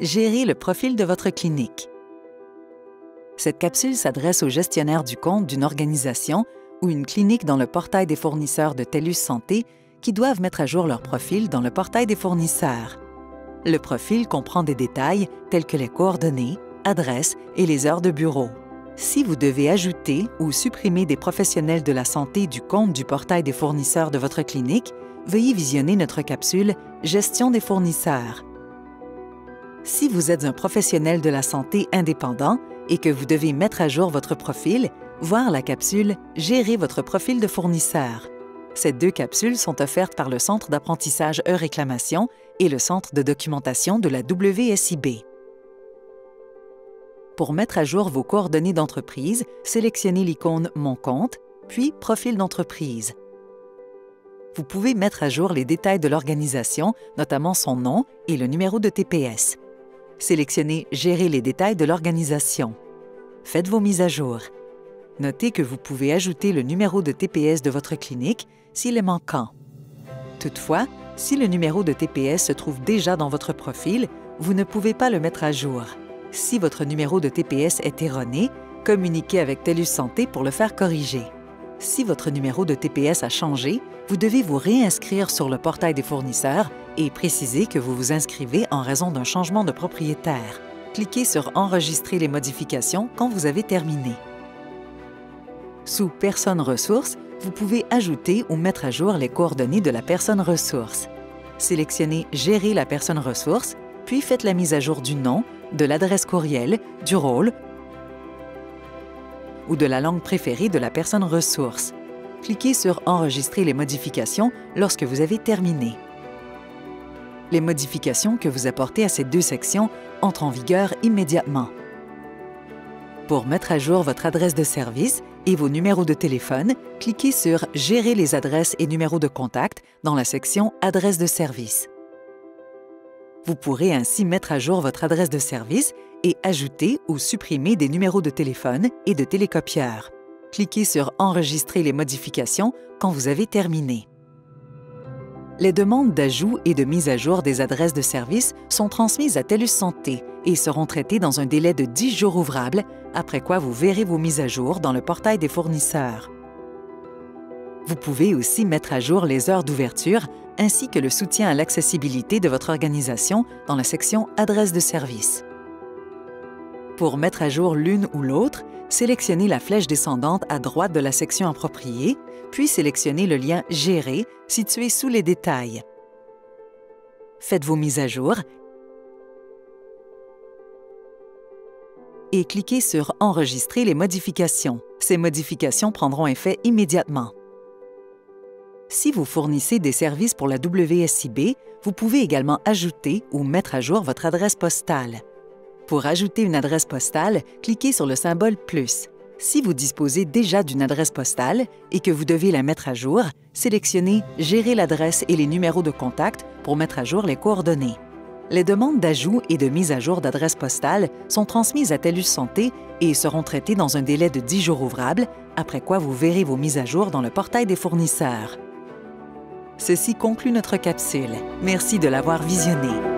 Gérez le profil de votre clinique. Cette capsule s'adresse aux gestionnaires du compte d'une organisation ou une clinique dans le portail des fournisseurs de TELUS Santé qui doivent mettre à jour leur profil dans le portail des fournisseurs. Le profil comprend des détails tels que les coordonnées, adresses et les heures de bureau. Si vous devez ajouter ou supprimer des professionnels de la santé du compte du portail des fournisseurs de votre clinique, veuillez visionner notre capsule « Gestion des fournisseurs ». Si vous êtes un professionnel de la santé indépendant et que vous devez mettre à jour votre profil, voir la capsule « Gérer votre profil de fournisseur ». Ces deux capsules sont offertes par le Centre d'apprentissage E-réclamation et le Centre de documentation de la WSIB. Pour mettre à jour vos coordonnées d'entreprise, sélectionnez l'icône « Mon compte », puis « Profil d'entreprise ». Vous pouvez mettre à jour les détails de l'organisation, notamment son nom et le numéro de TPS. Sélectionnez « Gérer les détails de l'organisation ». Faites vos mises à jour. Notez que vous pouvez ajouter le numéro de TPS de votre clinique s'il est manquant. Toutefois, si le numéro de TPS se trouve déjà dans votre profil, vous ne pouvez pas le mettre à jour. Si votre numéro de TPS est erroné, communiquez avec TELUS Santé pour le faire corriger. Si votre numéro de TPS a changé, vous devez vous réinscrire sur le portail des fournisseurs et préciser que vous vous inscrivez en raison d'un changement de propriétaire. Cliquez sur « Enregistrer les modifications » quand vous avez terminé. Sous « Personne ressource », vous pouvez ajouter ou mettre à jour les coordonnées de la personne ressource. Sélectionnez « Gérer la personne ressource », puis faites la mise à jour du nom, de l'adresse courriel, du rôle ou de la langue préférée de la personne ressource. Cliquez sur « Enregistrer les modifications » lorsque vous avez terminé. Les modifications que vous apportez à ces deux sections entrent en vigueur immédiatement. Pour mettre à jour votre adresse de service et vos numéros de téléphone, cliquez sur « Gérer les adresses et numéros de contact » dans la section « Adresse de service ». Vous pourrez ainsi mettre à jour votre adresse de service et ajouter ou supprimer des numéros de téléphone et de télécopieur. Cliquez sur « Enregistrer les modifications » quand vous avez terminé. Les demandes d'ajout et de mise à jour des adresses de service sont transmises à TELUS Santé et seront traitées dans un délai de 10 jours ouvrables, après quoi vous verrez vos mises à jour dans le portail des fournisseurs. Vous pouvez aussi mettre à jour les heures d'ouverture ainsi que le soutien à l'accessibilité de votre organisation dans la section « Adresse de service ». Pour mettre à jour l'une ou l'autre, sélectionnez la flèche descendante à droite de la section appropriée, puis sélectionnez le lien « Gérer » situé sous les détails. Faites vos mises à jour et cliquez sur « Enregistrer les modifications ». Ces modifications prendront effet immédiatement. Si vous fournissez des services pour la WSIB, vous pouvez également ajouter ou mettre à jour votre adresse postale. Pour ajouter une adresse postale, cliquez sur le symbole « plus ». Si vous disposez déjà d'une adresse postale et que vous devez la mettre à jour, sélectionnez « Gérer l'adresse et les numéros de contact » pour mettre à jour les coordonnées. Les demandes d'ajout et de mise à jour d'adresse postale sont transmises à TELUS Santé et seront traitées dans un délai de 10 jours ouvrables, après quoi vous verrez vos mises à jour dans le portail des fournisseurs. Ceci conclut notre capsule. Merci de l'avoir visionnée.